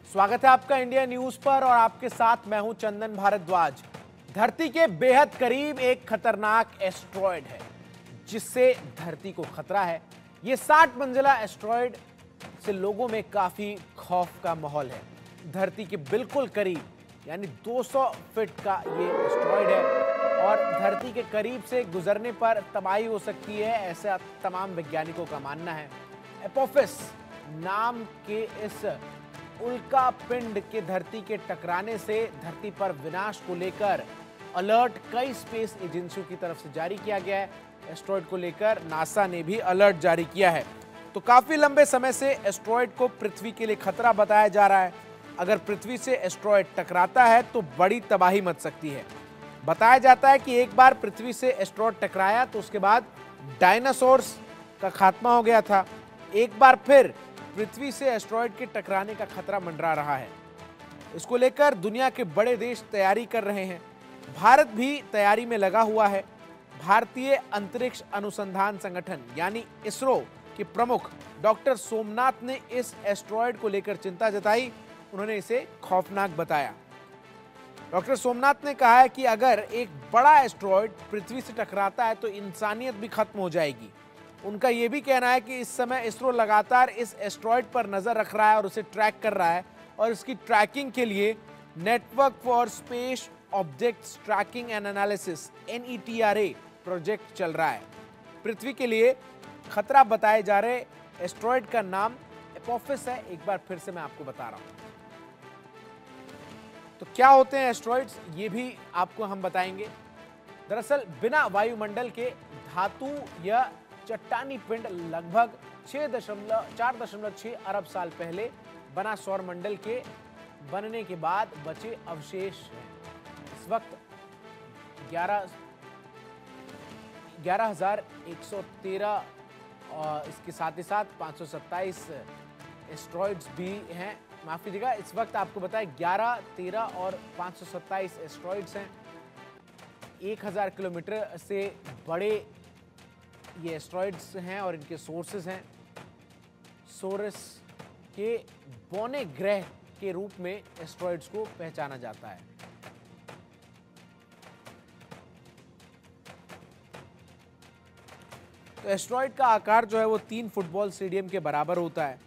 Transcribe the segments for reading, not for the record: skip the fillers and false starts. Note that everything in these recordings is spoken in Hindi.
स्वागत है आपका इंडिया न्यूज पर और आपके साथ मैं हूं चंदन भारद्वाज। धरती के बेहद करीब एक खतरनाक एस्ट्रॉयड है जिससे धरती को खतरा है। ये 60 मंजिला एस्ट्रॉयड से लोगों में काफी खौफ का माहौल है। धरती के बिल्कुल करीब यानी 200 फीट का ये एस्ट्रॉयड है और धरती के करीब से गुजरने पर तबाही हो सकती है, ऐसा तमाम वैज्ञानिकों का मानना है। एपोफिस नाम के इस उल्का पिंड के धरती के टकराने से धरती पर विनाश को लेकर अलर्ट कई स्पेस एजेंसियों की तरफ से जारी किया गया है। एस्ट्रॉयड को लेकर नासा ने भी अलर्ट जारी किया है। तो काफी लंबे समय से एस्ट्रॉयड को पृथ्वी के लिए खतरा बताया जा रहा है। अगर पृथ्वी से एस्ट्रॉयड टकराता है तो बड़ी तबाही मच सकती है। बताया जाता है कि एक बार पृथ्वी से एस्ट्रॉयड टकराया तो उसके बाद डायनासोर्स का खात्मा हो गया था। एक बार फिर पृथ्वी से एस्ट्रॉयड के टकराने का खतरा मंडरा रहा है। इसको लेकर दुनिया के बड़े देश तैयारी कर रहे हैं। भारत भी तैयारी में लगा हुआ है। भारतीय अंतरिक्ष अनुसंधान संगठन यानी इसरो के प्रमुख डॉक्टर सोमनाथ ने इस एस्ट्रॉयड को लेकर चिंता जताई। उन्होंने इसे खौफनाक बताया। डॉक्टर सोमनाथ ने कहा है कि अगर एक बड़ा एस्ट्रॉयड पृथ्वी से टकराता है तो इंसानियत भी खत्म हो जाएगी। उनका यह भी कहना है कि इस समय इसरो लगातार इस एस्ट्रॉयड पर नजर रख रहा है और उसे ट्रैक कर रहा है और इसकी ट्रैकिंग के लिए network for space objects tracking and analysis NETRA project चल रहा है। पृथ्वी के लिए खतरा बताए जा रहे एस्ट्रॉयड का नाम एपोफिस है। एक बार फिर से मैं आपको बता रहा हूं। तो क्या होते हैं एस्ट्रॉयड्स, ये भी आपको हम बताएंगे। दरअसल बिना वायुमंडल के धातु या चट्टानी पिंड लगभग 4.6 अरब साल पहले बना सौरमंडल के बनने के बाद बचे अवशेष हैं। इस वक्त 11,113 और इसके साथ ही साथ 527 एस्ट्रॉयड्स भी हैं। माफ कीजिएगा, इस वक्त आपको बताएं 11, 13 और 527 एस्ट्रॉयड्स हैं। 1000 किलोमीटर से बड़े ये एस्ट्रॉयड्स हैं और इनके सोर्सेज हैं। सोरस के बौने ग्रह के रूप में एस्ट्रॉयड्स को पहचाना जाता है। तो एस्ट्रॉयड का आकार जो है वो 3 फुटबॉल स्टेडियम के बराबर होता है।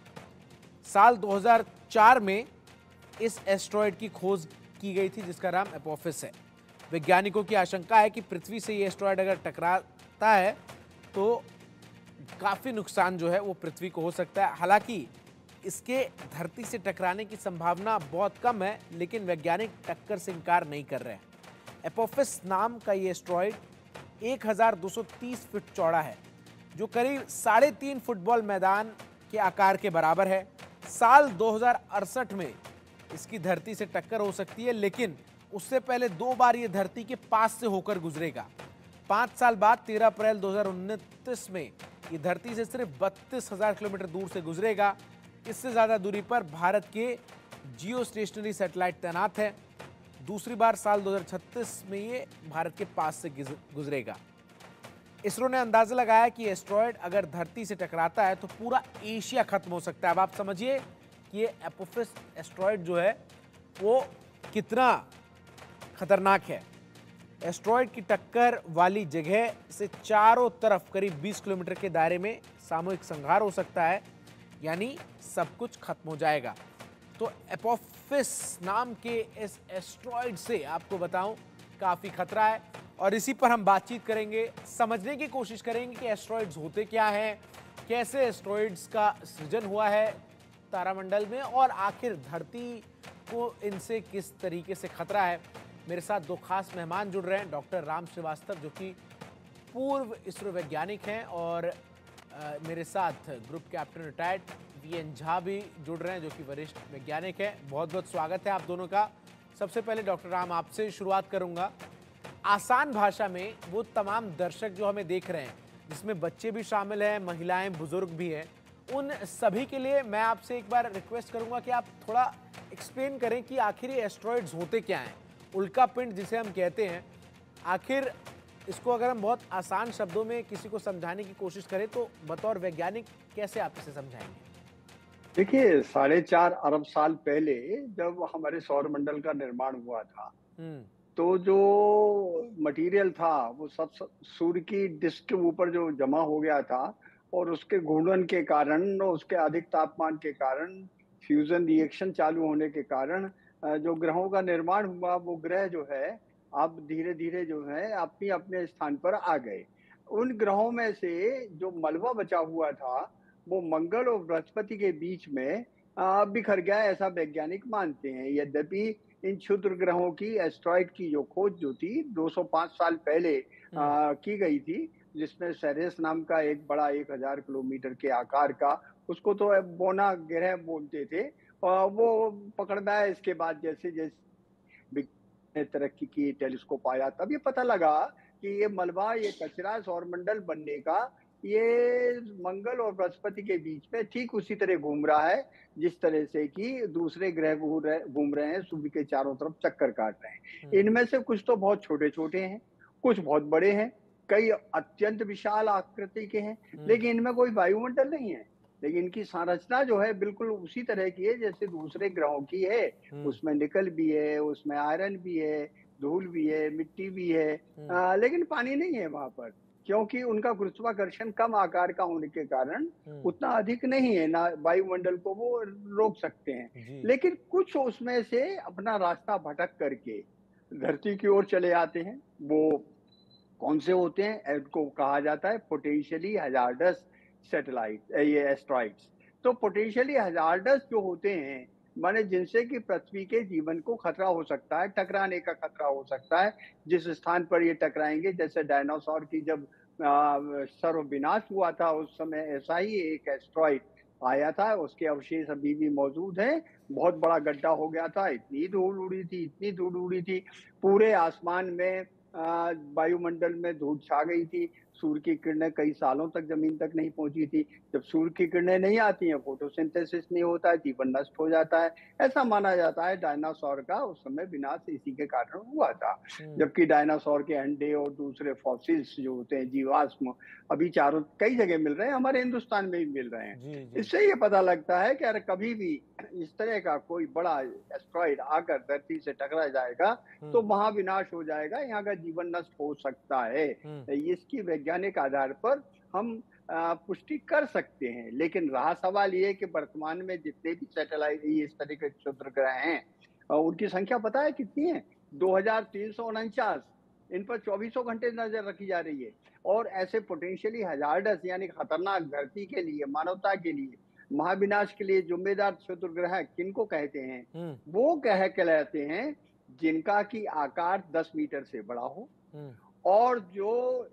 साल 2004 में इस एस्ट्रॉयड की खोज की गई थी जिसका नाम एपोफिस है। वैज्ञानिकों की आशंका है कि पृथ्वी से ये एस्ट्रॉयड अगर टकराता है तो काफी नुकसान जो है वो पृथ्वी को हो सकता है। हालांकि इसके धरती से टकराने की संभावना बहुत कम है, लेकिन वैज्ञानिक टक्कर से इनकार नहीं कर रहे हैं। एपोफिस नाम का ये एस्ट्रॉयड 1230 फीट चौड़ा है, जो करीब 3.5 फुटबॉल मैदान के आकार के बराबर है। साल 2068 में इसकी धरती से टक्कर हो सकती है, लेकिन उससे पहले 2 बार ये धरती के पास से होकर गुजरेगा। 5 साल बाद 13 अप्रैल 2029 में ये धरती से सिर्फ 32,000 किलोमीटर दूर से गुजरेगा। इससे ज्यादा दूरी पर भारत के जियो स्टेशनरी सैटेलाइट तैनात है। दूसरी बार साल 2036 में ये भारत के पास से गुजरेगा। इसरो ने अंदाजा लगाया कि एस्ट्रॉयड अगर धरती से टकराता है तो पूरा एशिया खत्म हो सकता है। अब आप समझिए कि ये एपोफिस एस्ट्रॉयड जो है वो कितना खतरनाक है। एस्ट्रॉयड की टक्कर वाली जगह से चारों तरफ करीब 20 किलोमीटर के दायरे में सामूहिक संहार हो सकता है, यानी सब कुछ खत्म हो जाएगा। तो एपोफिस नाम के इस एस्ट्रॉयड से आपको बताऊं काफी खतरा है और इसी पर हम बातचीत करेंगे, समझने की कोशिश करेंगे कि एस्ट्रॉयड्स होते क्या हैं, कैसे एस्ट्रॉयड्स का सृजन हुआ है तारामंडल में और आखिर धरती को इनसे किस तरीके से खतरा है। मेरे साथ 2 खास मेहमान जुड़ रहे हैं। डॉक्टर राम श्रीवास्तव जो कि पूर्व इसरो वैज्ञानिक हैं और मेरे साथ group captain retired VN Jha भी जुड़ रहे हैं जो कि वरिष्ठ वैज्ञानिक हैं। बहुत बहुत स्वागत है आप दोनों का। सबसे पहले डॉक्टर राम आपसे शुरुआत करूंगा। आसान भाषा में वो तमाम दर्शक जो हमें देख रहे हैं, जिसमें बच्चे भी शामिल हैं, महिलाएं, बुजुर्ग भी हैं, उन सभी के लिए मैं आपसे एक बार रिक्वेस्ट करूंगा कि आप थोड़ा एक्सप्लेन करें कि आखिर ये एस्ट्रॉयड्स होते क्या हैं। उल्का पिंड जिसे हम कहते हैं, आखिर इसको अगर हम बहुत आसान शब्दों में किसी को समझाने की कोशिश करें तो बतौर वैज्ञानिक कैसे आप इसे समझाएंगे? देखिए, 4.5 अरब साल पहले जब हमारे सौरमंडल का निर्माण हुआ था, हम्म। तो जो मटेरियल था वो सब सूर्य की डिस्क के ऊपर जो जमा हो गया था और उसके घूर्णन के कारण और उसके अधिक तापमान के कारण, फ्यूजन रिएक्शन चालू होने के कारण जो ग्रहों का निर्माण हुआ, वो ग्रह जो है अब धीरे-धीरे जो है अपने-अपने स्थान पर आ गए। उन ग्रहों में से जो मलबा बचा हुआ था, वो मंगल और बृहस्पति के बीच में बिखर गया, ऐसा वैज्ञानिक मानते हैं। यद्यपि इन क्षुद्र ग्रहों की, एस्टेरॉइड की जो खोज जो थी 205 साल पहले हम्म। की गई थी, जिसमें सेरेस नाम का एक बड़ा 1000 किलोमीटर के आकार का, उसको तो बोना ग्रह बोलते थे। वो पकड़ में आया इसके बाद, जैसे-जैसे विज्ञान ने तरक्की की, टेलीस्कोप आया, तब ये पता लगा कि ये मलबा, ये कचरा सौरमंडल बनने का, ये मंगल और बृहस्पति के बीच में ठीक उसी तरह घूम रहा है, जिस तरह से कि दूसरे ग्रह घूम रहे हैं, सूर्य के चारों तरफ चक्कर काट रहे हैं। हम्म। इनमें से कुछ तो बहुत छोटे-छोटे हैं, कुछ बहुत बड़े हैं, कई अत्यंत विशाल आकृति के हैं, हम्म। लेकिन इनमें कोई वायुमंडल नहीं है। लेकिन इनकी संरचना जो है बिल्कुल उसी तरह की है जैसे दूसरे ग्रहों की है। हम्म। उसमें निकल भी है, उसमें आयरन भी है, धूल भी है, मिट्टी भी है, हम्म। लेकिन पानी नहीं है वहाँ पर, क्योंकि उनका गुरुत्वाकर्षण कम आकार का होने के कारण हम्म। उतना अधिक नहीं है, ना वायुमंडल को वो रोक सकते हैं। जी। लेकिन कुछ उसमें से अपना रास्ता भटक करके धरती की ओर चले आते हैं। वो कौन से होते हैं? इनको कहा जाता है पोटेंशियली हज़ार्डस सैटेलाइट, ये एस्टेरॉइड्स। तो पोटेंशियली हज़ार्डस जो होते हैं, माने जिनसे कि पृथ्वी के जीवन को खतरा हो सकता है, टकराने का खतरा हो सकता है। जिस स्थान पर ये टकराएँगे, जैसे डायनासोर की जब सर्वविनाश हुआ था, उस समय ऐसा ही एक एस्टेरॉइड आया था, उसके अवशेष अभी भी मौजूद हैं। बहुत बड़ा गड्ढा हो गया था, इतनी धूल उड़ी थी, इतनी धूल उड़ी थी, पूरे आसमान में वायुमंडल में धूल छा गई थी। सूर्य की किरणें कई सालों तक ज़मीन तक नहीं पहुँची थी। जब सूर्य की किरणें नहीं आती हैं, फोटोसिंथेसिस नहीं होता है, जीवन नष्ट हो जाता है। ऐसा माना जाता है डायनासोर का उस समय विनाश इसी के कारण हुआ था। हम्म। जबकि डायनासोर के अंडे और दूसरे फॉसिल्स जो होते हैं, जीवाश्म, अभी चारों कई जगह मिल रहे हैं, हमारे हिंदुस्तान में भी मिल रहे हैं। जी। जी। इससे ये पता लगता है कि अगर कभी भी इस तरह का कोई बड़ा एस्टेरॉइड आकर धरती से टकरा जाएगा, तो हम्म। महाविनाश हो जाएगा, यहाँ का जीवन नष्ट हो सकता है। हम्म। इसकी वैज्ञानिक आधार पर हम पुष्टि कर सकते हैं। लेकिन रहा सवाल ये कि वर्तमान में जितने भी सैटेलाइट इस तरह के क्षुद्रग्रह हैं, उनकी संख्या पता है कितनी है? 2349। इन पर चौबीसों घंटे नजर रखी जा रही है। और ऐसे पोटेंशियली हजार्डस यानी खतरनाक, धरती के लिए, मानवता के लिए, महाविनाश के लिए जिम्मेदार क्षुद्रग्रह किनको कहते हैं? हम्म। वो कह कहलाते हैं जिनका की आकार 10 मीटर से बड़ा हो हम्म। और जो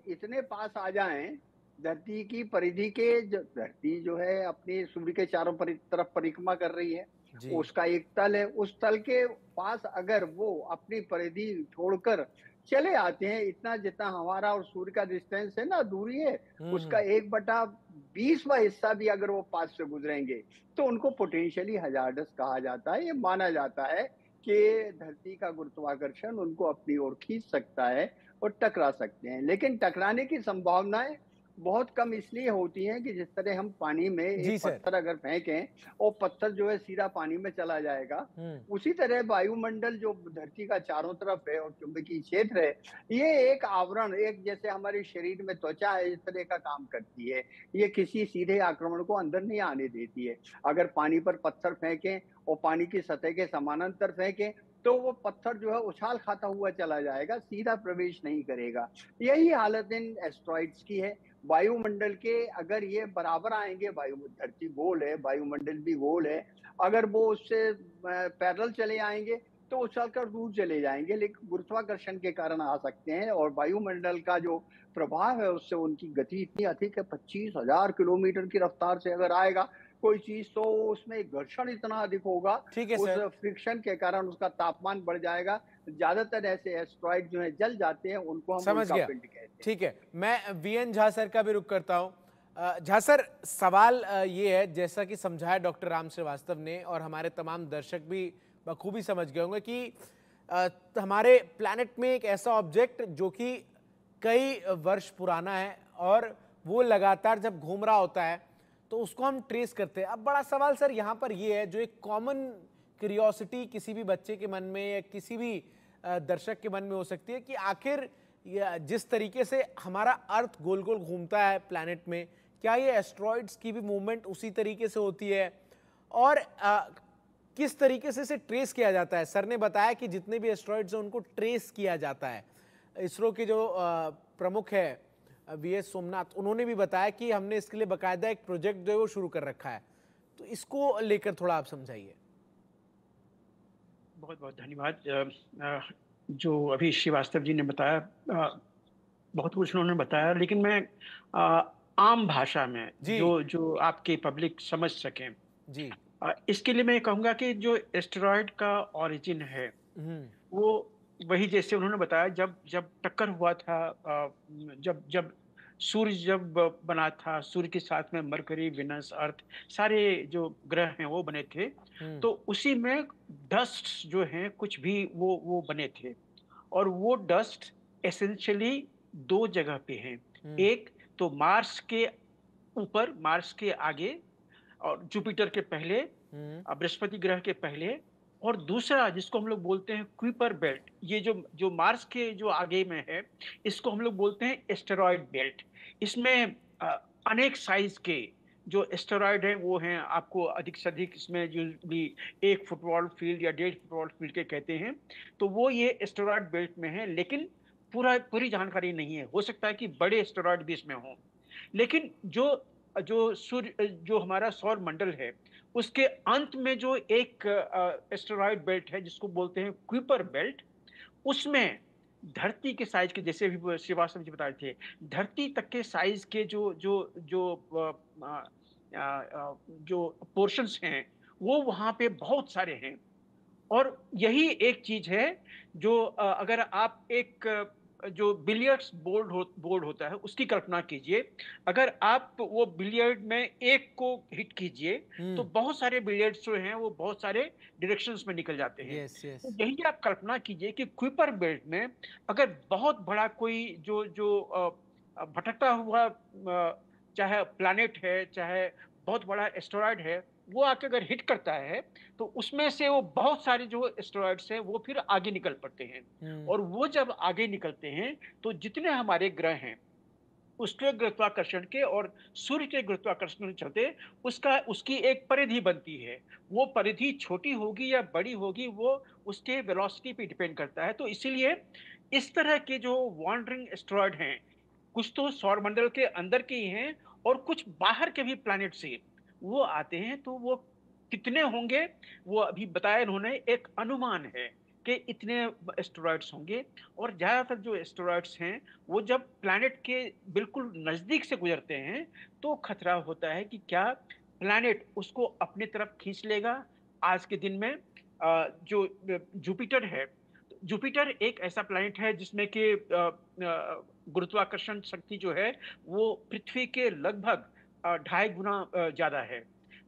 इतने पास आ जाएं धरती की परिधि के, जो धरती जो है अपनी सूर्य के चारों तरफ परिक्रमा कर रही है, जी। उसका एक तल है, उस तल के पास अगर वो अपनी परिधि छोड़कर चले आते हैं, इतना जितना हमारा और सूर्य का डिस्टेंस है ना, दूरी है, उसका हम्म। 1/20वां हिस्सा भी अगर वो पास से गुजरेंगे, तो उनको पोटेंशियली हजार्डस कहा जाता है। ये माना जाता है कि धरती का गुरुत्वाकर्षण उनको अपनी ओर खींच सकता है और टकरा सकते हैं। लेकिन टकराने की संभावनाएं बहुत कम इसलिए होती हैं कि जिस तरह हम पानी में जी एक सर। पत्थर अगर फेंकें और पत्थर जो है सीधा पानी में चला जाएगा, हम्म। उसी तरह वायुमंडल जो धरती का चारों तरफ है और चुंबकीय क्षेत्र है, ये एक आवरण, एक जैसे हमारे शरीर में त्वचा है, इस तरह का काम करती है। ये किसी सीधे आक्रमण को अंदर नहीं आने देती है। अगर पानी पर पत्थर फेंकें और पानी की सतह के समानांतर फेंकें, तो वो पत्थर जो है उछाल खाता हुआ चला जाएगा, सीधा प्रवेश नहीं करेगा। यही हालत इन एस्टेरॉइड्स की है। वायुमंडल के अगर ये बराबर आएँगे, धरती गोल है, वायुमंडल भी गोल है, अगर वो उससे पैरेलल चले आएँगे, तो उछलकर दूर चले जाएँगे, लेकिन गुरुत्वाकर्षण के कारण आ सकते हैं और वायुमंडल का जो प्रभाव है, उससे उनकी गति इतनी अधिक है, 25,000 किलोमीटर की रफ्तार से अगर आएगा कोई चीज़, तो उसमें घर्षण इतना अधिक होगा, ठीक है उस सर। फ्रिक्शन के कारण उसका तापमान बढ़ जाएगा। ज़्यादातर ऐसे एस्टेरॉइड जो हैं जल जाते हैं, उनको हम समझ उल्का गया। पिंड कहते हैं। ठीक है, मैं वीएन झा सर का भी रुख करता हूं। झा सर, सवाल ये है, जैसा कि समझाया डॉक्टर राम श्रीवास्तव ने और हमारे तमाम दर्शक भी बखूबी समझ गए होंगे कि हमारे प्लैनेट में एक ऐसा ऑब्जेक्ट जो कि कई वर्ष पुराना है और वो लगातार जब घूम रहा होता है तो उसको हम ट्रेस करते हैं। अब बड़ा सवाल सर यहाँ पर ये है, जो एक कॉमन क्यूरियोसिटी किसी भी बच्चे के मन में या किसी भी दर्शक के मन में हो सकती है कि आखिर जिस तरीके से हमारा अर्थ गोल गोल घूमता है प्लैनेट में, क्या ये एस्ट्रॉइड्स की भी मूवमेंट उसी तरीके से होती है, और किस तरीके से इसे ट्रेस किया जाता है? सर ने बताया कि जितने भी एस्ट्रॉइड्स हैं उनको ट्रेस किया जाता है। इसरो के जो प्रमुख है वीएस सोमनाथ, उन्होंने भी बताया कि हमने इसके लिए बाकायदा एक प्रोजेक्ट जो है वो शुरू कर रखा है। तो इसको लेकर थोड़ा आप समझाइए। बहुत बहुत धन्यवाद। जो अभी श्रीवास्तव जी ने बताया, बहुत कुछ उन्होंने बताया, लेकिन मैं आम भाषा में जो आपके पब्लिक समझ सकें जी, इसके लिए मैं कहूँगा कि जो एस्टेरॉयड का ओरिजिन है वो वही जैसे उन्होंने बताया, जब टक्कर हुआ था, जब सूर्य जब बना था, सूर्य के साथ में मरकरी, विनस, अर्थ, सारे जो ग्रह हैं वो बने थे। तो उसी में डस्ट जो हैं कुछ भी वो बने थे, और वो डस्ट एसेंशियली दो जगह पे हैं। एक तो मार्स के ऊपर, मार्स के आगे, और जुपिटर के पहले, बृहस्पति ग्रह के पहले, और दूसरा जिसको हम लोग बोलते हैं क्विपर बेल्ट, ये जो मार्स के जो आगे में है, इसको हम लोग बोलते हैं एस्टेरॉयड बेल्ट। इसमें अनेक साइज के जो एस्टेरॉयड हैं वो हैं, आपको अधिक से अधिक इसमें यूजुअली 1 फुटबॉल फील्ड या 1.5 फुटबॉल फील्ड के कहते हैं। तो वो ये एस्टेरॉयड बेल्ट में है, लेकिन पूरी जानकारी नहीं है। हो सकता है कि बड़े एस्टेरॉयड भी इसमें हों, लेकिन जो सूर्य, जो हमारा सौर मंडल है, उसके अंत में जो एक एस्टेरॉयड बेल्ट है जिसको बोलते हैं क्विपर बेल्ट, उसमें धरती के साइज के, जैसे भी श्रीवास्तव जी बता रहे थे, धरती तक के साइज के जो पोर्शंस हैं वो वहां पे बहुत सारे हैं। और यही एक चीज है जो अगर आप एक जो बिलियर्ड्स बोर्ड होता है उसकी कल्पना कीजिए। अगर आप वो बिलियर्ड में एक को हिट कीजिए तो बहुत सारे बिलियर्ड्स जो हैं वो बहुत सारे डायरेक्शंस में निकल जाते हैं। तो यही आप कल्पना कीजिए कि क्विपर बेल्ट में अगर बहुत बड़ा कोई जो भटकता हुआ चाहे प्लैनेट है, चाहे बहुत बड़ा एस्टेरॉयड है, वो आके अगर हिट करता है तो उसमें से वो बहुत सारे जो एस्टेरॉयड्स हैं वो फिर आगे निकल पड़ते हैं। और वो जब आगे निकलते हैं तो जितने हमारे ग्रह हैं उसके गुरुत्वाकर्षण के और सूर्य के गुरुत्वाकर्षण के चलते उसकी एक परिधि बनती है। वो परिधि छोटी होगी या बड़ी होगी वो उसके वेलोसिटी पे डिपेंड करता है। तो इसीलिए इस तरह के जो वॉन्डरिंग एस्टेरॉयड हैं, कुछ तो सौर मंडल के अंदर के ही हैं और कुछ बाहर के भी प्लैनेट से वो आते हैं। तो वो कितने होंगे वो अभी बताया इन्होंने, एक अनुमान है कि इतने एस्टेरॉयड्स होंगे। और ज्यादातर जो एस्टेरॉयड्स हैं वो जब प्लैनेट के बिल्कुल नजदीक से गुजरते हैं तो खतरा होता है कि क्या प्लैनेट उसको अपनी तरफ खींच लेगा। आज के दिन में जो जुपिटर है, जुपिटर एक ऐसा प्लैनेट है जिसमें कि गुरुत्वाकर्षण शक्ति जो है वो पृथ्वी के लगभग 2.5 गुना ज्यादा है।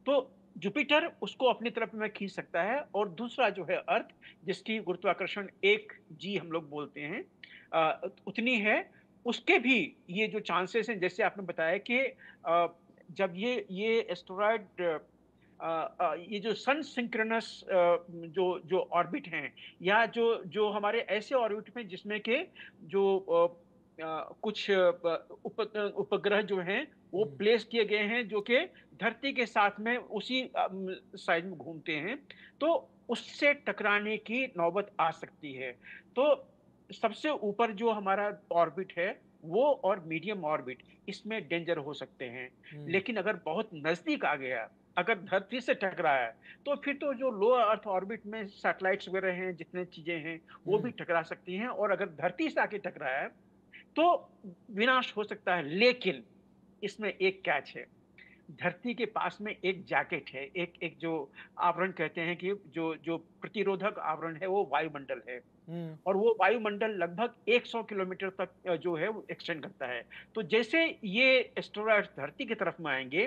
तो जुपिटर उसको अपनी तरफ में खींच सकता है। और दूसरा जो है अर्थ, जिसकी गुरुत्वाकर्षण 1 g हम लोग बोलते हैं, उतनी है, उसके भी ये जो चांसेस हैं, जैसे आपने बताया कि जब ये एस्टेरॉयड ये जो सन सिंक्रोनस जो ऑर्बिट हैं, या जो हमारे ऐसे ऑर्बिट में जिसमें के जो कुछ उपग्रह जो हैं वो प्लेस किए गए हैं जो कि धरती के साथ में उसी साइज में घूमते हैं, तो उससे टकराने की नौबत आ सकती है। तो सबसे ऊपर जो हमारा ऑर्बिट है वो और मीडियम ऑर्बिट, इसमें डेंजर हो सकते हैं। लेकिन अगर बहुत नजदीक आ गया, अगर धरती से टकराया, तो फिर तो जो लो अर्थ ऑर्बिट में सैटेलाइट्स वगैरह हैं, जितने चीजें हैं वो भी टकरा सकती हैं। और अगर धरती से आके टकराया तो विनाश हो सकता है। लेकिन इसमें एक कैच है, धरती के पास में एक जैकेट है, एक जो आवरण कहते हैं कि जो प्रतिरोधक आवरण है वो वायुमंडल है। और वो वायुमंडल लगभग 100 किलोमीटर तक जो है वो एक्सटेंड करता है। तो जैसे ये एस्टेरॉयड धरती की तरफ में आएंगे,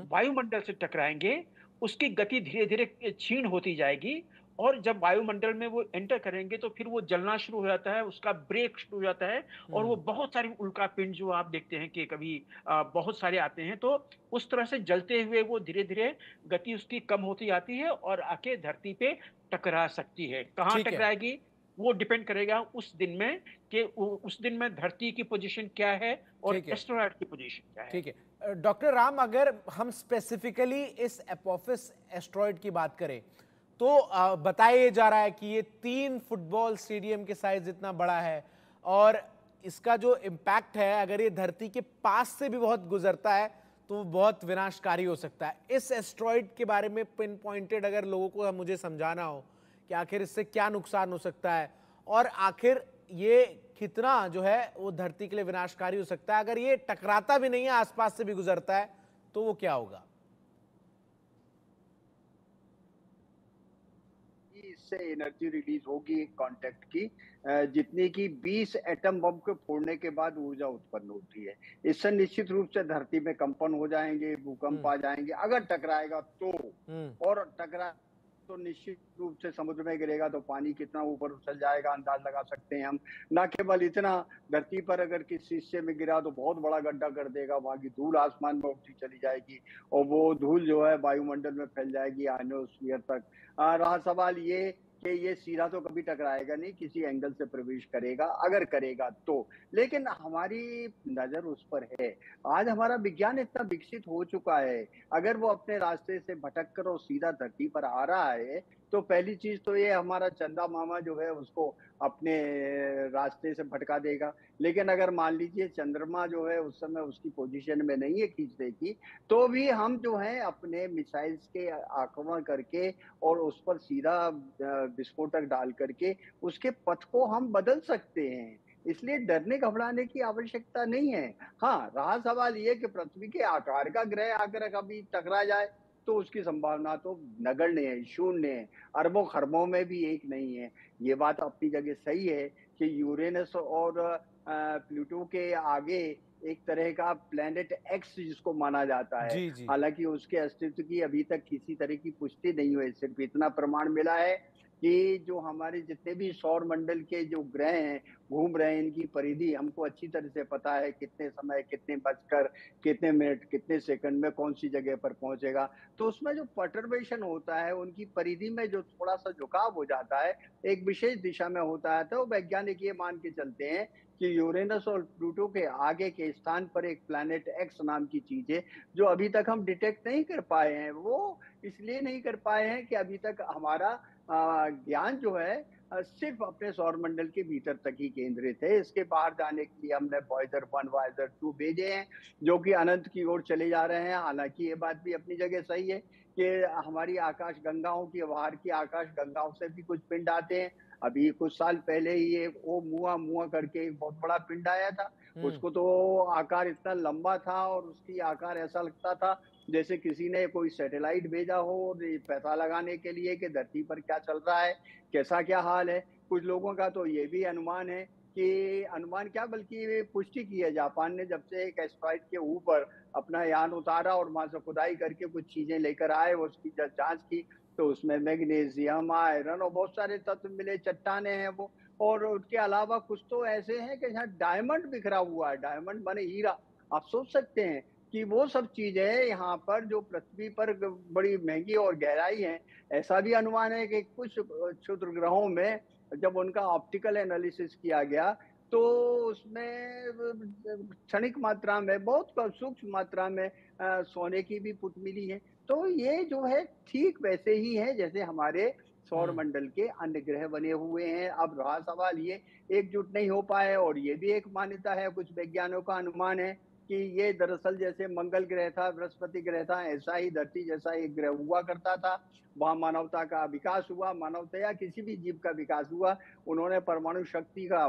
वायुमंडल से टकराएंगे, उसकी गति धीरे धीरे क्षीण होती जाएगी और जब वायुमंडल में वो एंटर करेंगे तो फिर वो जलना शुरू हो जाता है, उसका ब्रेक शुरू हो जाता है और वो बहुत सारी उल्कापिंड जो आप देखते हैं कि कभी बहुत सारे आते हैं, तो उस तरह से जलते हुए वो धीरे-धीरे गति उसकी कम होती जाती है और आके धरती पे टकरा सकती है। कहाँ ठीक है, टकराएगी? वो डिपेंड करेगा उस दिन में कि उ उस दिन में धरती की पोज़ीशन क्या है और ठीक है, एस्टेरॉयड की पोज़ीशन क्या है। ठीक है। डॉक्टर राम, अगर हम स्पेसिफिकली इस एपोफिस एस्ट्रॉयड की बात करें, तो बताया ये जा रहा है कि ये 3 फुटबॉल स्टेडियम के साइज जितना बड़ा है और इसका जो इम्पैक्ट है, अगर ये धरती के पास से भी बहुत गुजरता है, तो वो बहुत विनाशकारी हो सकता है। इस एस्ट्रॉयड के बारे में पिन पॉइंटेड अगर लोगों को मुझे समझाना हो कि आखिर इससे क्या नुकसान हो सकता है और आखिर ये कितना जो है वो धरती के लिए विनाशकारी हो सकता है, अगर ये टकराता भी नहीं है, आसपास से भी गुजरता है, तो वो क्या होगा? इससे एनर्जी रिलीज होगी कांटेक्ट की, जितनी की 20 एटम बम को फोड़ने के बाद ऊर्जा उत्पन्न होती है। इससे निश्चित रूप से धरती में कंपन हो जाएंगे, भूकंप हम्म, आ जाएंगे अगर टकराएगा तो। हम्म, और टकरा तो निश्चित रूप से समुद्र में गिरेगा तो पानी कितना ऊपर उछल जाएगा अंदाज लगा सकते हैं हम। न केवल इतना, धरती पर अगर किसी हिस्से में गिरा तो बहुत बड़ा गड्ढा कर देगा, वहां की धूल आसमान में उड़ती चली जाएगी और वो धूल जो है वायुमंडल में फैल जाएगी आयनोस्फीयर तक। रहा सवाल ये कि ये सीधा तो कभी टकराएगा नहीं, किसी एंगल से प्रवेश करेगा अगर करेगा तो। लेकिन हमारी नजर उस पर है। आज हमारा विज्ञान इतना विकसित हो चुका है, अगर वो अपने रास्ते से भटक कर और सीधा धरती पर आ रहा है तो पहली चीज तो ये हमारा चंदा मामा जो है उसको अपने रास्ते से भटका देगा। लेकिन अगर मान लीजिए चंद्रमा जो है उस समय उसकी पोजीशन में नहीं है खींचने की, तो भी हम जो है अपने मिसाइल्स के आक्रमण करके और उस पर सीधा विस्फोटक डाल करके उसके पथ को हम बदल सकते हैं। इसलिए डरने घबराने की आवश्यकता नहीं है। हाँ, रहा सवाल ये कि पृथ्वी के आकार का ग्रह आकर कभी टकरा जाए, तो उसकी संभावना तो नगण्य है, शून्य है, अरबों-खरबों में भी एक नहीं है। ये बात अपनी जगह सही है कि यूरेनस और प्लूटो के आगे एक तरह का प्लैनेट एक्स जिसको माना जाता है। जी, जी, हालाँकि उसके अस्तित्व की अभी तक किसी तरह की पुष्टि नहीं हुई, सिर्फ़ इतना प्रमाण मिला है कि जो हमारे जितने भी सौर मंडल के जो ग्रह हैं, घूम रहे हैं, इनकी परिधि हमको अच्छी तरह से पता है, कितने समय, कितने बजकर, कितने मिनट, कितने सेकंड में कौन-सी जगह पर पहुँचेगा। तो उसमें जो परटर्बेशन होता है, उनकी परिधि में जो थोड़ा-सा झुकाव हो जाता है, एक विशेष दिशा में होता है, तो वैज्ञानिक ये मान के चलते हैं कि यूरेनस और प्लूटो के आगे के स्थान पर एक प्लैनेट एक्स नाम की चीज़ है, जो अभी तक हम डिटेक्ट नहीं कर पाए हैं। वो इसलिए नहीं कर पाए हैं कि अभी तक हमारा ज्ञान जो है सिर्फ अपने सौर मंडल के भीतर तक ही केंद्रित है। इसके बाहर जाने के लिए हमने वॉयेजर 1, वॉयेजर 2 भेजे हैं, जो कि अनंत की ओर चले जा रहे हैं। हालाँकि ये बात भी अपनी जगह सही है कि हमारी आकाश गंगाओं की, बाहर की आकाश गंगाओं से भी कुछ पिंड आते हैं। अभी कुछ साल पहले ही एक ओमुआ करके एक बहुत बड़ा पिंड आया था। हम्म, उसको तो आकार इतना लंबा था और उसकी आकार ऐसा लगता था जैसे किसी ने कोई सैटेलाइट भेजा हो और ये पता लगाने के लिए कि धरती पर क्या चल रहा है, कैसा क्या हाल है। कुछ लोगों का तो ये भी अनुमान है कि अनुमान क्या बल्कि पुष्टि की है, जापान ने जब से एक एस्टेरॉइड के ऊपर अपना यान उतारा और वहां से खुदाई करके कुछ चीजें लेकर आए, वो उसकी जब जांच की तो उसमें मैग्नीशियम, आयरन और बहुत सारे तत्व मिले, चट्टाने हैं वो। और उसके अलावा कुछ तो ऐसे हैं कि जहाँ डायमंड बिखरा हुआ है, डायमंड माने हीरा। आप सोच सकते हैं कि वो सब चीजें यहाँ पर जो पृथ्वी पर बड़ी महंगी और गहराई है। ऐसा भी अनुमान है कि कुछ क्षुद्र ग्रहों में जब उनका ऑप्टिकल एनालिसिस किया गया तो उसमें क्षणिक मात्रा में, बहुत सूक्ष्म मात्रा में सोने की भी पुत मिली है। तो ये जो है ठीक वैसे ही है जैसे हमारे सौर हम्म, मंडल के अन्य ग्रह बने हुए हैं। अब रहा सवाल ये एकजुट नहीं हो पाए, और ये भी एक मान्यता है, कुछ वैज्ञानिकों का अनुमान है कि ये दरअसल जैसे मंगल ग्रह था, बृहस्पति ग्रह था, ऐसा ही धरती जैसा एक ग्रह हुआ करता था। वहां मानवता का विकास हुआ, मानवता या किसी भी जीव का विकास हुआ। उन्होंने परमाणु शक्ति का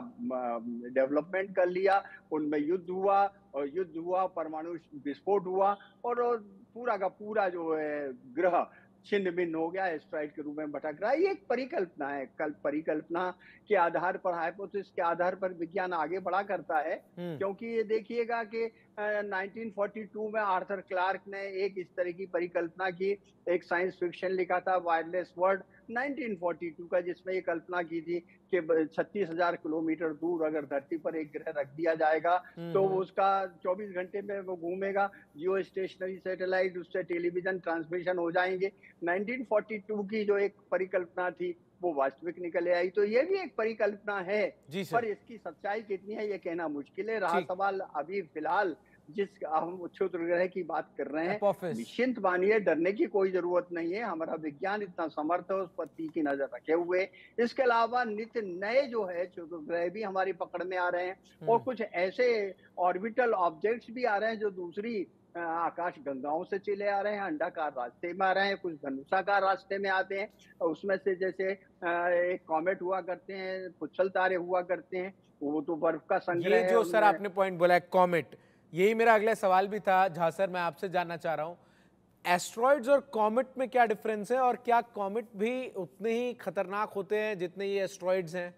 डेवलपमेंट कर लिया, उनमें युद्ध हुआ और युद्ध हुआ, परमाणु विस्फोट हुआ और पूरा का पूरा जो है ग्रह छिन्न भिन्न हो गया, एस्ट्रॉइड के रूप में भटक रहा है। ये एक परिकल्पना है, कल परिकल्पना के आधार पर, हाइपोथेसिस के आधार पर विज्ञान आगे बढ़ा करता है। हम्म, क्योंकि ये देखिएगा कि 1942 में आर्थर क्लार्क ने एक इस तरह की परिकल्पना की, एक साइंस फिक्शन लिखा था वायरलेस वर्ल्ड 1942 का, जिसमें ये कल्पना की थी कि 36,000 किलोमीटर दूर अगर धरती पर एक ग्रह रख दिया जाएगा तो उसका 24 घंटे में वो घूमेगा, जियो स्टेशनरी सैटेलाइट, उससे टेलीविजन ट्रांसमिशन हो जाएंगे। 1942 की जो एक परिकल्पना थी वो वास्तविक निकल आई। तो ये भी एक परिकल्पना है, जी पर सर। इसकी सच्चाई कितनी है ये कहना मुश्किल है। रहा ठीक। सवाल अभी फिलहाल जिस हम क्षुद्र ग्रह की बात कर रहे हैं, एपोफिस। निश्चिंत मानिए, डरने की कोई जरूरत नहीं है। हमारा विज्ञान इतना समर्थ है, उस पर तीखी नजर रखे हुए। इसके अलावा नित्य नए जो है क्षुद्र ग्रह भी हमारी पकड़ में आ रहे हैं, और कुछ ऐसे ऑर्बिटल ऑब्जेक्ट्स भी आ रहे हैं जो दूसरी आकाश गंगाओं से चले आ रहे हैं, अंडाकार रास्ते में आ रहे हैं, कुछ धनुषाकार रास्ते में आते हैं। उसमें से जैसे एक कॉमेट हुआ करते हैं, पुच्छल तारे हुआ करते हैं, वो तो बर्फ का ये संग्रह है जो सर उनमें। आपने पॉइंट बोला है कॉमेट, यही मेरा अगला सवाल भी था। झा सर, मैं आपसे जानना चाह रहा हूं, एस्ट्रॉइड्स और कॉमेट में क्या डिफरेंस है, और क्या कॉमेट भी उतने ही खतरनाक होते हैं जितने ये एस्ट्रॉइड्स हैं?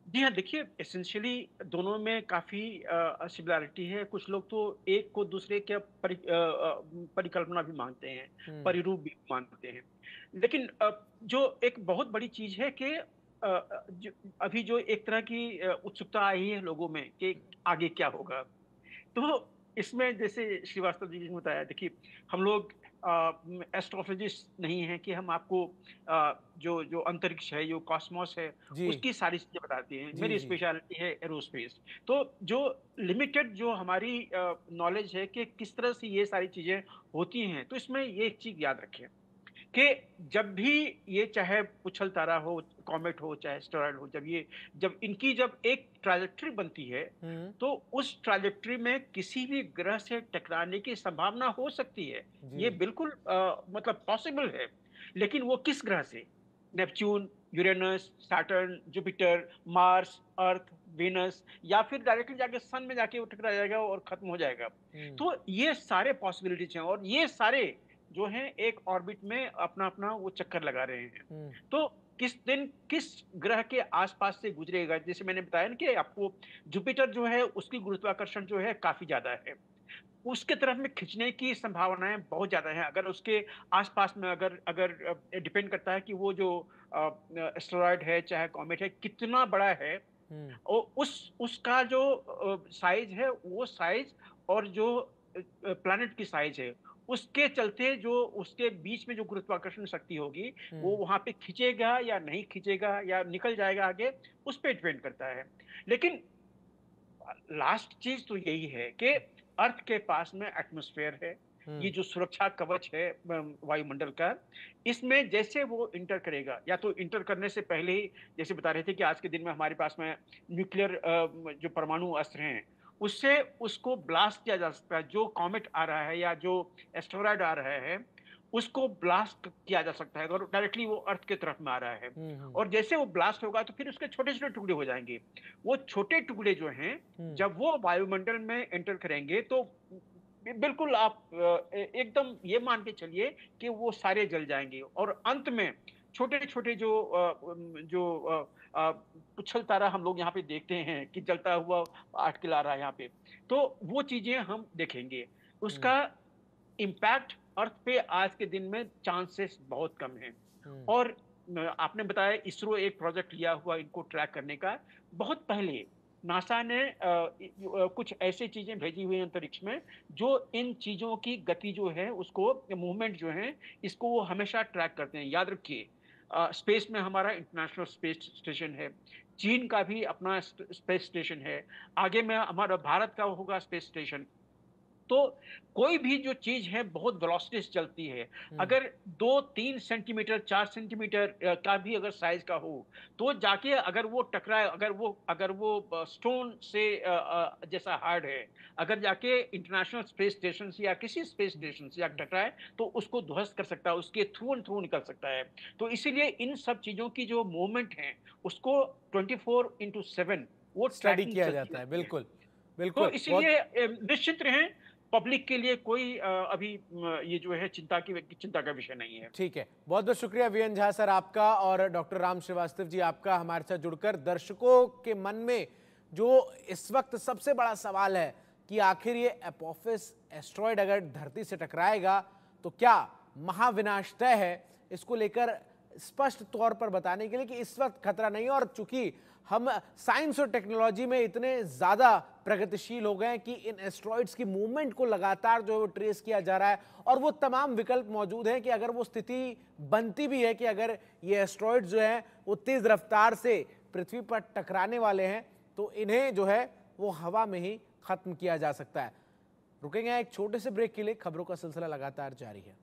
जी हाँ, देखिए एसेंशियली दोनों में काफ़ी सिमिलैरिटी है। कुछ लोग तो एक को दूसरे के परिकल्पना भी मानते हैं, परिरूप भी मानते हैं। लेकिन जो एक बहुत बड़ी चीज़ है कि जो अभी जो एक तरह की उत्सुकता आई है लोगों में कि आगे क्या होगा? तो इसमें जैसे श्रीवास्तव जी ने बताया, देखिए हम लोग एस्ट्रोफिजिस्ट नहीं हैं कि हम आपको जो जो अंतरिक्ष है, जो कॉस्मोस है, जी उसकी सारी चीज़ें बताते हैं। जी मेरी जी। स्पेशलिटी है एरोस्पेस। तो जो लिमिटेड जो हमारी नॉलेज है कि किस तरह से ये सारी चीज़ें होती हैं, तो इसमें ये एक चीज़ याद रखें कि जब भी ये चाहे उछल तारा हो, कॉमेट हो, चाहे एस्टेरॉयड हो, जब इनकी जब एक ट्रैजेक्टरी बनती है, तो उस ट्रैजेक्टरी में किसी भी ग्रह से टकराने की संभावना हो सकती है। ये जी बिल्कुल मतलब पॉसिबल है। लेकिन वो किस ग्रह से? Neptune, Uranus, Saturn, Jupiter, Mars, Earth, Venus, या फिर डायरेक्टली जाके सन में जाके वो टकरा जाएगा और खत्म हो जाएगा। तो ये सारे पॉसिबिलिटीज हैं, और ये सारे जो हैं एक ऑर्बिट में अपना-अपना वो चक्कर लगा रहे हैं। तो किस दिन किस ग्रह के आसपास से गुजरेगा, जैसे मैंने बताया ना कि आपको जुपिटर जो है उसकी गुरुत्वाकर्षण जो है काफ़ी ज़्यादा है। उसके तरफ में खींचने की संभावनाएँ बहुत ज़्यादा हैं। अगर उसके आस-पास में अगर अगर डिपेंड करता है कि वो जो एस्टेरॉयड है, चाहे कॉमेट है, कितना बड़ा है, उसका जो साइज़ है, वो साइज़ और जो प्लैनेट की साइज़ है, उसके चलते जो उसके बीच में जो गुरुत्वाकर्षण शक्ति होगी, वो वहाँ पे खींचेगा या नहीं खींचेगा या निकल जाएगा आगे, उस पे डिपेंड करता है। लेकिन लास्ट चीज तो यही है कि अर्थ के पास में एटमॉस्फेयर है, ये जो सुरक्षा कवच है वायुमंडल का, इसमें जैसे वो इंटर करेगा, या तो इंटर करने से पहले ही, जैसे बता रहे थे कि आज के दिन में हमारे पास में न्यूक्लियर जो परमाणु अस्त्र हैं, उससे उसको ब्लास्ट किया जा सकता है। जो कॉमेट आ रहा है या जो एस्टेरॉयड आ रहा है, उसको ब्लास्ट किया जा सकता है अगर डायरेक्टली वो अर्थ की तरफ में आ रहा है। और जैसे वो ब्लास्ट होगा तो फिर उसके छोटे-छोटे टुकड़े हो जाएँगे। वो छोटे टुकड़े जो हैं, जब वो वायुमंडल में एंटर करेंगे तो बिल्कुल आप एकदम ये मान के चलिए कि वो सारे जल जाएँगे, और अंत में छोटे-छोटे पुच्छल तारा हम लोग यहाँ पे देखते हैं कि जलता हुआ आठिकला रहा है यहाँ पे, तो वो चीज़ें हम देखेंगे। उसका इम्पैक्ट अर्थ पे आज के दिन में चांसेस बहुत कम हैं। और आपने बताया इसरो एक प्रोजेक्ट लिया हुआ इनको ट्रैक करने का। बहुत पहले नासा ने कुछ ऐसी चीजें भेजी हुई हैं अंतरिक्ष में जो इन चीजों की गति जो है उसको, मूवमेंट जो है, इसको वो हमेशा ट्रैक करते हैं। याद रखिए, स्पेस में हमारा इंटरनेशनल स्पेस स्टेशन है, चीन का भी अपना स्पेस स्टेशन है, आगे में हमारा भारत का होगा स्पेस स्टेशन। तो कोई भी जो चीज है बहुत वेलोसिटी से चलती है। अगर 2-3 सेंटीमीटर, 4 सेंटीमीटर का भी अगर साइज का हो, तो जाके अगर वो टकराए, अगर वो स्टोन से जैसा हार्ड है, अगर जाके इंटरनेशनल स्पेस स्टेशन से या किसी स्पेस स्टेशन से जाके टकराए, तो उसको ध्वस्त कर सकता है, उसके थ्रू एंड थ्रू निकल सकता है। तो इसीलिए इन सब चीजों की जो मूवमेंट है, उसको 24/7 वो स्टडी ट्रैकिंग किया चलती जाता है। रहती है। बिल्कुल तो बिल्कुल। बहुत इसीलिए निश्चिंत रहें, पब्लिक के लिए कोई अभी ये जो है चिंता का विषय नहीं है। ठीक है, बहुत बहुत शुक्रिया वीएन झा सर आपका, और डॉक्टर राम श्रीवास्तव जी आपका हमारे साथ जुड़कर दर्शकों के मन में जो इस वक्त सबसे बड़ा सवाल है कि आखिर ये एपोफिस एस्ट्रॉयड अगर धरती से टकराएगा तो क्या महाविनाश तय है, इसको लेकर स्पष्ट तौर पर बताने के लिए कि इस वक्त खतरा नहीं है। और चूंकि हम साइंस और टेक्नोलॉजी में इतने ज्यादा प्रगतिशील हो गए हैं कि इन एस्ट्रॉइड्स की मूवमेंट को लगातार जो है वो ट्रेस किया जा रहा है और वो तमाम विकल्प मौजूद हैं कि अगर वो स्थिति बनती भी है कि अगर ये एस्ट्रॉइड्स जो हैं वो तेज रफ्तार से पृथ्वी पर टकराने वाले हैं तो इन्हें जो है वो हवा में ही खत्म किया जा सकता है। रुकेंगे एक छोटे से ब्रेक के लिए, खबरों का सिलसिला लगातार जारी है।